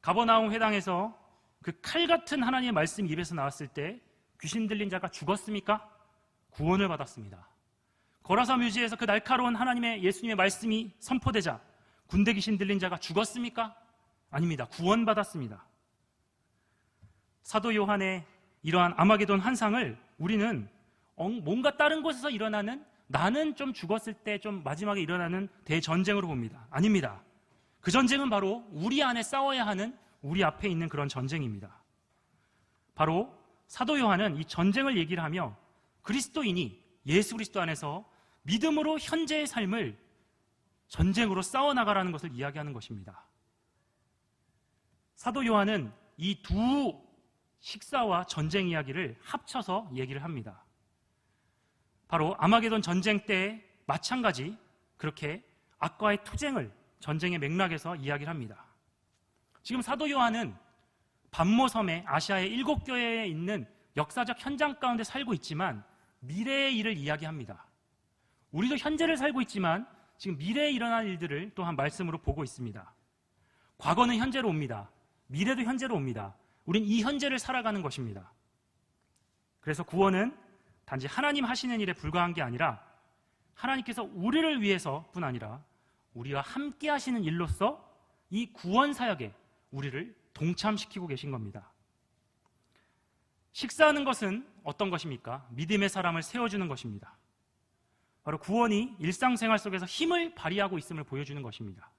가버나움 회당에서 그 칼 같은 하나님의 말씀이 입에서 나왔을 때 귀신 들린 자가 죽었습니까? 구원을 받았습니다. 거라사 묘지에서 그 날카로운 하나님의 예수님의 말씀이 선포되자 군대 귀신 들린 자가 죽었습니까? 아닙니다. 구원받았습니다. 사도 요한의 이러한 아마게돈 환상을 우리는 뭔가 다른 곳에서 일어나는, 나는 좀 죽었을 때 좀 마지막에 일어나는 대전쟁으로 봅니다. 아닙니다. 그 전쟁은 바로 우리 안에 싸워야 하는, 우리 앞에 있는 그런 전쟁입니다. 바로 사도 요한은 이 전쟁을 얘기를 하며 그리스도인이 예수 그리스도 안에서 믿음으로 현재의 삶을 전쟁으로 싸워나가라는 것을 이야기하는 것입니다. 사도 요한은 이 두 식사와 전쟁 이야기를 합쳐서 얘기를 합니다. 바로 아마게돈 전쟁 때 마찬가지 그렇게 악과의 투쟁을 전쟁의 맥락에서 이야기를 합니다. 지금 사도 요한은 반모섬에 아시아의 7교회에 있는 역사적 현장 가운데 살고 있지만 미래의 일을 이야기합니다. 우리도 현재를 살고 있지만 지금 미래에 일어날 일들을 또한 말씀으로 보고 있습니다. 과거는 현재로 옵니다. 미래도 현재로 옵니다. 우린 이 현재를 살아가는 것입니다. 그래서 구원은 단지 하나님 하시는 일에 불과한 게 아니라 하나님께서 우리를 위해서뿐 아니라 우리와 함께 하시는 일로서 이 구원 사역에 우리를 동참시키고 계신 겁니다. 식사하는 것은 어떤 것입니까? 믿음의 사람을 세워주는 것입니다. 바로 구원이 일상생활 속에서 힘을 발휘하고 있음을 보여주는 것입니다.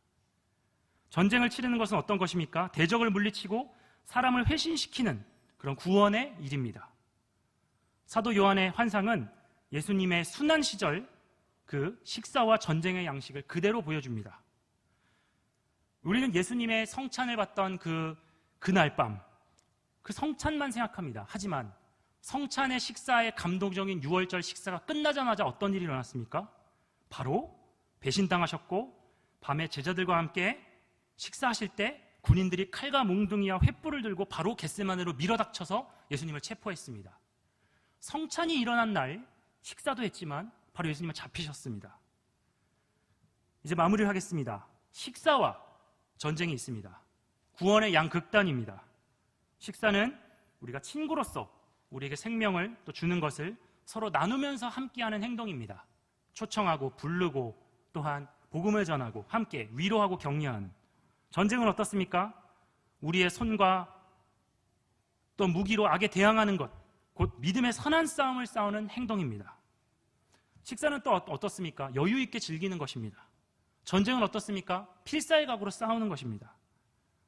전쟁을 치르는 것은 어떤 것입니까? 대적을 물리치고 사람을 회심시키는 그런 구원의 일입니다. 사도 요한의 환상은 예수님의 순환 시절 그 식사와 전쟁의 양식을 그대로 보여줍니다. 우리는 예수님의 성찬을 받던 그날 밤, 그 성찬만 생각합니다. 하지만 성찬의 식사의 감동적인 6월절 식사가 끝나자마자 어떤 일이 일어났습니까? 바로 배신당하셨고 밤에 제자들과 함께 식사하실 때 군인들이 칼과 몽둥이와 횃불을 들고 바로 겟세마네로 밀어닥쳐서 예수님을 체포했습니다. 성찬이 일어난 날 식사도 했지만 바로 예수님은 잡히셨습니다. 이제 마무리를 하겠습니다. 식사와 전쟁이 있습니다. 구원의 양극단입니다. 식사는 우리가 친구로서 우리에게 생명을 또 주는 것을 서로 나누면서 함께하는 행동입니다. 초청하고 부르고 또한 복음을 전하고 함께 위로하고 격려하는. 전쟁은 어떻습니까? 우리의 손과 또 무기로 악에 대항하는 것, 곧 믿음의 선한 싸움을 싸우는 행동입니다. 식사는 또 어떻습니까? 여유 있게 즐기는 것입니다. 전쟁은 어떻습니까? 필사의 각오로 싸우는 것입니다.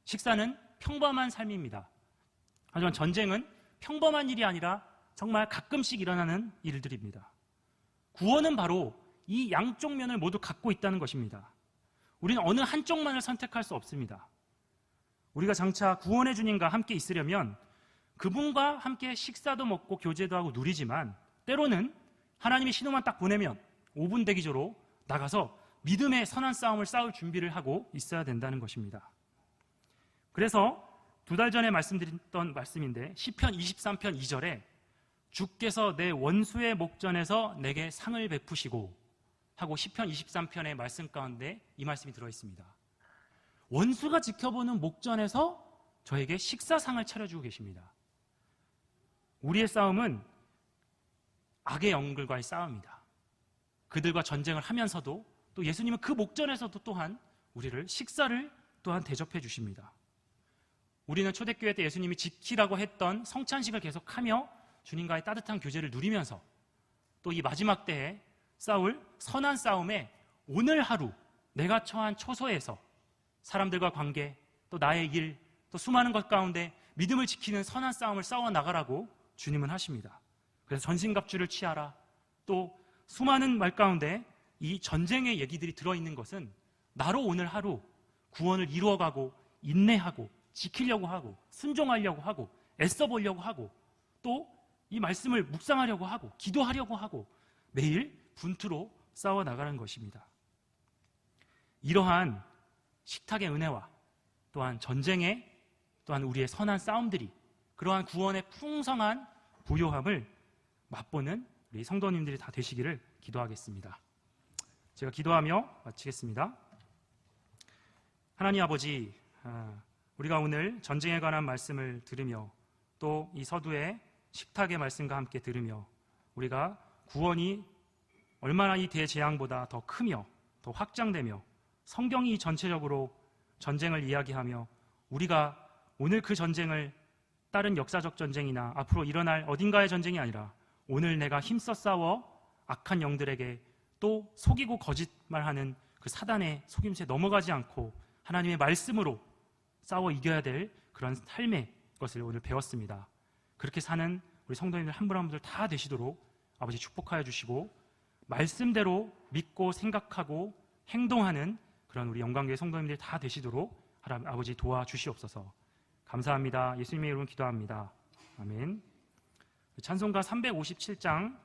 식사는 평범한 삶입니다. 하지만 전쟁은 평범한 일이 아니라 정말 가끔씩 일어나는 일들입니다. 구원은 바로 이 양쪽 면을 모두 갖고 있다는 것입니다. 우리는 어느 한쪽만을 선택할 수 없습니다. 우리가 장차 구원의 주님과 함께 있으려면 그분과 함께 식사도 먹고 교제도 하고 누리지만 때로는 하나님의 신호만 딱 보내면 5분 대기조로 나가서 믿음의 선한 싸움을 싸울 준비를 하고 있어야 된다는 것입니다. 그래서 2달 전에 말씀드렸던 말씀인데 시편 23편 2절에 주께서 내 원수의 목전에서 내게 상을 베푸시고 하고 시편 23편의 말씀 가운데 이 말씀이 들어있습니다. 원수가 지켜보는 목전에서 저에게 식사상을 차려주고 계십니다. 우리의 싸움은 악의 영들과의 싸움입니다. 그들과 전쟁을 하면서도 또 예수님은 그 목전에서도 또한 우리를 식사를 또한 대접해 주십니다. 우리는 초대교회 때 예수님이 지키라고 했던 성찬식을 계속하며 주님과의 따뜻한 교제를 누리면서 또 이 마지막 때에 싸울 선한 싸움에 오늘 하루 내가 처한 초소에서 사람들과 관계, 또 나의 일, 또 수많은 것 가운데 믿음을 지키는 선한 싸움을 싸워 나가라고 주님은 하십니다. 그래서 전신갑주를 취하라. 또 수많은 말 가운데 이 전쟁의 얘기들이 들어있는 것은 나로 오늘 하루 구원을 이루어가고 인내하고 지키려고 하고 순종하려고 하고 애써 보려고 하고 또 이 말씀을 묵상하려고 하고 기도하려고 하고 매일 분투로 싸워 나가는 것입니다. 이러한 식탁의 은혜와 또한 전쟁의 또한 우리의 선한 싸움들이 그러한 구원의 풍성한 부요함을 맛보는 우리 성도님들이 다 되시기를 기도하겠습니다. 제가 기도하며 마치겠습니다. 하나님 아버지, 우리가 오늘 전쟁에 관한 말씀을 들으며 또 이 서두의 식탁의 말씀과 함께 들으며 우리가 구원이 얼마나 이 대재앙보다 더 크며 더 확장되며 성경이 전체적으로 전쟁을 이야기하며 우리가 오늘 그 전쟁을 다른 역사적 전쟁이나 앞으로 일어날 어딘가의 전쟁이 아니라 오늘 내가 힘써 싸워 악한 영들에게 또 속이고 거짓말하는 그 사단의 속임수에 넘어가지 않고 하나님의 말씀으로 싸워 이겨야 될 그런 삶의 것을 오늘 배웠습니다. 그렇게 사는 우리 성도님들 한 분 한 분들 다 되시도록 아버지 축복하여 주시고 말씀대로 믿고 생각하고 행동하는 그런 우리 영광교회 성도님들 다 되시도록 아버지 도와주시옵소서. 감사합니다. 예수님의 이름으로 기도합니다. 아멘. 찬송가 357장